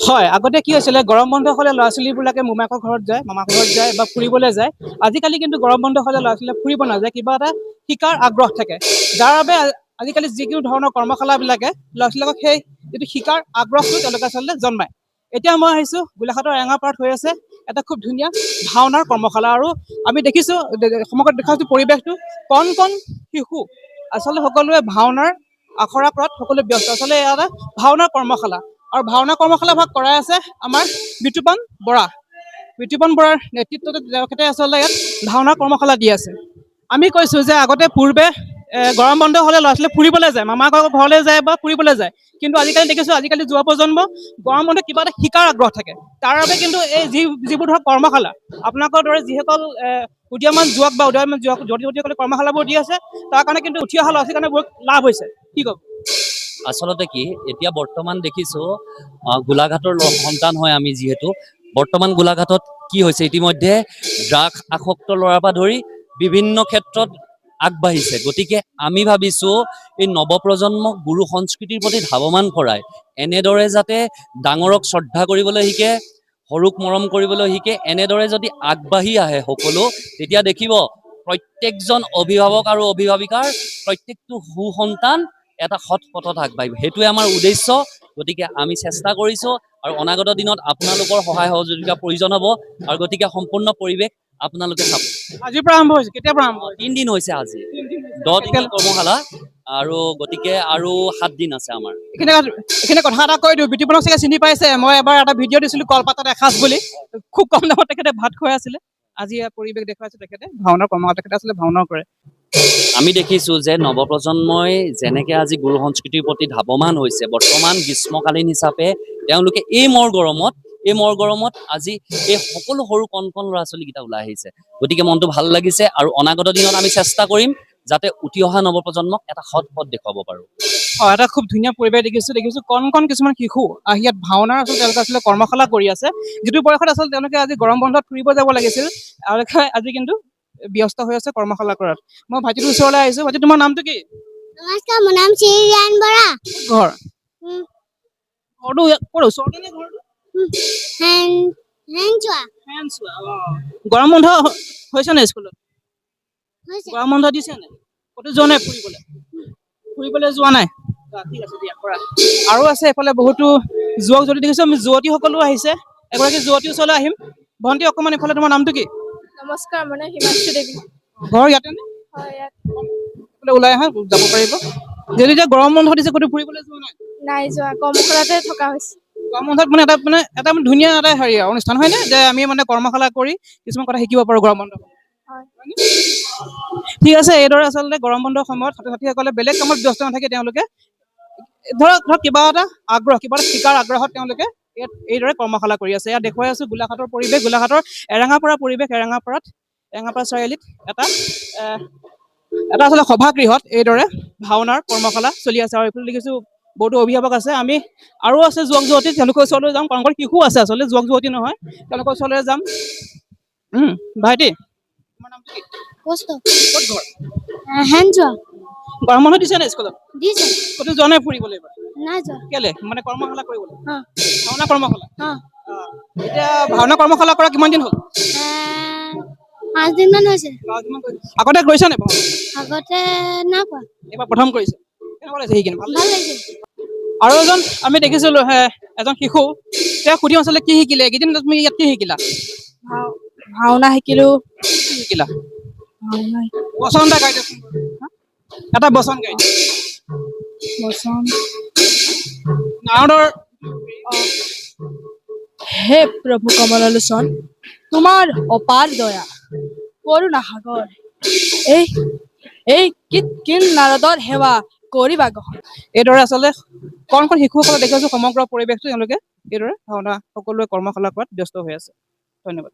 হয়, আগতে কি হৈছিলে গৰম বন্ধ হ'লে ল'ৰা ছোৱালীবিলাকে মোমায়েকৰ ঘৰত যায়, মামাকৰ ঘৰত যায় বা ফুৰিবলৈ যায়। আজিকালি কিন্তু গৰম বন্ধ হ'লে ল'ৰা ছোৱালীয়ে ফুৰিব নাযায়, কিবা এটা শিকাৰ আগ্ৰহ থাকে। যাৰ বাবে আজিকালি যিকোনো ধৰণৰ কৰ্মশালাবিলাকে ল'ৰা ছোৱালীবিলাকক সেই যিটো শিকাৰ আগ্ৰহটো তেওঁলোকে আচলতে জন্মায়। এতিয়া মই আহিছোঁ গোলাঘাটৰ এঙাৰপাৰত হৈ আছে এটা খুব ধুনীয়া ভাওনাৰ কৰ্মশালা আৰু আমি দেখিছোঁ সমগ্ৰ দেখা পৰিৱেশটো কণ কণ শিশু আচলতে সকলোৱে ভাওনাৰ আখৰা কৰাত সকলোৱে ব্যস্ত। আচলতে এয়া এটা ভাওনাৰ কৰ্মশালা আৰু ভাওনা কৰ্মশালা ভাগ কৰাই আছে আমাৰ বিতোপন বৰা। বিতোপন বৰাৰ নেতৃত্বত তেখেতে আচলতে ইয়াত ভাওনাৰ কৰ্মশালা দি আছে। আমি কৈছোঁ যে আগতে পূৰ্বে গৰম বন্ধ হ'লে ল'ৰা ছোৱালী ফুৰিবলৈ যায়, মামাকৰ ঘৰলৈ যায় বা ফুৰিবলৈ যায়। কিন্তু আজিকালি দেখিছোঁ আজিকালি যুৱ প্ৰজন্ম গৰম বন্ধত কিবা এটা শিকাৰ আগ্ৰহ থাকে। তাৰ বাবে কিন্তু এই যিবোৰ ধৰক কৰ্মশালা আপোনালোকৰ দৰে যিসকল উদীয়মান যুৱক বা উদীয়মান যুৱতীসকলে কৰ্মশালাবোৰ দি আছে, তাৰ কাৰণে কিন্তু উঠি অহা ল'ৰা ছোৱালীৰ কাৰণে বহুত লাভ হৈছে। কি ক'ব? আচলতে কি এতিয়া বৰ্তমান দেখিছো গোলাঘাটৰ সন্তান হয় আমি, যিহেতু বৰ্তমান গোলাঘাটত কি হৈছে ইতিমধ্যে ড্ৰাগছ আসক্ত ল'ৰাৰ পৰা ধৰি বিভিন্ন ক্ষেত্ৰত আগবাঢ়িছে। গতিকে আমি ভাবিছো এই নৱপ্ৰজন্মক গুৰু সংস্কৃতিৰ প্ৰতি ধাৱমান কৰাই এনেদৰে যাতে ডাঙৰক শ্ৰদ্ধা কৰিবলৈ শিকে, সৰুক মৰম কৰিবলৈ শিকে, এনেদৰে যদি আগবাঢ়ি আহে সকলো, তেতিয়া দেখিব প্ৰত্যেকজন অভিভাৱক আৰু অভিভাৱিকাৰ প্ৰত্যেকটো সুসন্তান এটা সৎ পথত আগবাঢ়িব। সেইটোৱে আমাৰ উদ্দেশ্য। গতিকে আমি চেষ্টা কৰিছোঁ আৰু অনাগত দিনত আপোনালোকৰ সহায় সহযোগিতা প্ৰয়োজন হ'ব। আৰু গতিকে সম্পূৰ্ণ পৰিৱেশ আপোনালোকে চাব। আজিৰ পৰা আৰম্ভ হৈছে, কেতিয়াৰ পৰা আৰম্ভ হৈছে? 3 দিন হৈছে আজি, 10 দিনীয়া কৰ্মশালা আৰু গতিকে আৰু 7 দিন আছে আমাৰ। এইখিনি কথা এটা কৈ দিওঁ, বিতোপনক চাগে চিনি পাইছে। মই এবাৰ এটা ভিডিঅ' দিছিলোঁ কলপাতত এসাঁজ বুলি, খুব কম দামত তেখেতে ভাত খুৱাই আছিলে। আজি পৰিৱেশ দেখুৱাইছে তেখেতে ভাওনাৰ কৰ্মশালা, তেখেতে আচলতে ভাওনাও কৰে। আমি দেখিছোঁ যে নৱপ্ৰজন্মই যেনেকৈ আজি গুৰু সংস্কৃতিৰ প্ৰতি ধাৱমান হৈছে, বৰ্তমান গ্ৰীষ্মকালীন হিচাপে তেওঁলোকে এই মৰ গৰমত আজি এই সকলো সৰু কণ কণ ল'ৰা ছোৱালীকেইটা ওলাই আহিছে। গতিকে মনটো ভাল লাগিছে আৰু অনাগত দিনত আমি চেষ্টা কৰিম যাতে উঠি অহা নৱপ্ৰজন্মক এটা সৎ পথ দেখুৱাব পাৰোঁ। হয়, এটা খুব ধুনীয়া পৰিৱেশ দেখিছোঁ কণ কণ কিছুমান শিশু আহি ইয়াত ভাওনাৰ তেওঁলোকে আচলতে কৰ্মশালা কৰি আছে, যিটো বয়সত আচলতে তেওঁলোকে আজি গৰম বন্ধত ফুৰিব যাব লাগিছিল আৰু আজি কিন্তু ব্যস্ত হৈ আছে কৰ্মশালা কৰাত। মই ভাইটিটোৰ ওচৰলৈ আহিছোঁ। ভাইটি, তোমাৰ নামটো কি? নমস্কাৰ, মোৰ নাম শ্ৰীৰিয়ান বৰা। ঘৰ ঘৰটো ক'ৰ ওচৰতে নে ঘৰটো? গৰম বন্ধ হৈছে নে স্কুলত? গৰম বন্ধ দিছে নে? ক'তো যোৱা নাই ফুৰিবলৈ? ফুৰিবলৈ যোৱা নাই? ঠিক আছে দিয়া, কৰা। আৰু আছে এইফালে বহুতো যুৱক যুৱতী দেখিছোঁ, আমি যুৱতীসকলো আহিছে। এগৰাকী যুৱতীৰ ওচৰলৈ আহিম। ভণ্টি, অকণমান এইফালে, তোমাৰ নামটো কি? নমস্কাৰ, মোৰ নাম হিমাশ্ৰী দেৱী। ঘৰ ইয়াতে নে? হয়, ইয়াত। ওলাই আহা, যাব পাৰিব। যদি এতিয়া গৰম বন্ধ দিছে, ক'তো ফুৰিবলৈ যোৱা নাই? নাই যোৱা, কৰ্মশালাতে থকা হৈছে। গৰম বন্ধত এটা ধুনীয়া এটা হেৰি অনুষ্ঠান হয় নে, যে আমি কৰ্মশালা কৰি কিছুমান কথা শিকিব পাৰোঁ গৰম বন্ধ। ঠিক আছে, এইদৰে আচলতে গৰম বন্ধৰ সময়ত ছাত্ৰ ছাত্ৰীসকলে বেলেগ কামত ব্যস্ত নাথাকে, তেওঁলোকে ধৰক কিবা এটা শিকাৰ আগ্ৰহত তেওঁলোকে ইয়াত এইদৰে কৰ্মশালা কৰি আছে। ইয়াত দেখুৱাই আছোঁ গোলাঘাটৰ পৰিৱেশ, গোলাঘাটৰ এৰেঙাপাৰা পৰিৱেশ। এৰেঙাপাৰা চাৰিআলিত এটা আচলতে সভাগৃহত এইদৰে ভাওনাৰ কৰ্মশালা চলি আছে। আৰু এইফালে দেখিছোঁ বহুতো অভিভাৱক আছে। আমি আৰু আছে যুৱক যুৱতী, তেওঁলোকৰ ওচৰলৈ যাম। কাৰণ শিশু আছে, আচলতে যুৱক যুৱতী নহয়, তেওঁলোকৰ ওচৰলৈ যাম। ভাইটি, তোমাৰ নামটো কি? কষ্ট ক'ত ঘৰ? যোৱা গৰম বন্ধ দিছে নাই স্কুলত? দিছে। ক'তো যোৱা নাই ফুৰিবলৈ এইবাৰ? নাই যোৱা। কেলে? কৰ্মশালা কৰিবলৈ? অ', ভাওনা কৰ্মশালা? অ', এতিয়া ভাওনা কৰ্মশালা কৰা কিমান দিন হ'ল? 5 দিনমান হৈছে। আগতে কৰিছা নাই ভাওনা? আগতে নাই পোৱা। এইবাৰ প্ৰথম কৰিছে। কেনেকুৱা লাগিছে শিকি? ভাল লাগিছে। আৰু এজন আমি দেখিছিলোঁ এজন শিশু, তেওঁ সুধিম আচলতে কি শিকিলে এইকেইদিন, তুমি ইয়াত কি শিকিলা? ভাওনা শিকিলো। কি শিকিলা? বচন এটা গাই দিয়কচোন, এটা বচন গাই দিয়ক। নাৰদৰ হে প্ৰভু কমললোচন, তোমাৰ অপাৰ দয়া কৰুণা সাগৰ, এই কিন নাৰদৰ সেৱা কৰিবা গ্ৰহণ। এইদৰে আচলতে কণ কণ শিশুসকলক দেখিছোঁ সমগ্ৰ পৰিৱেশটো তেওঁলোকে এইদৰে ভাওনা সকলোৱে কৰ্মশালা কৰাত ব্যস্ত হৈ আছে। ধন্যবাদ।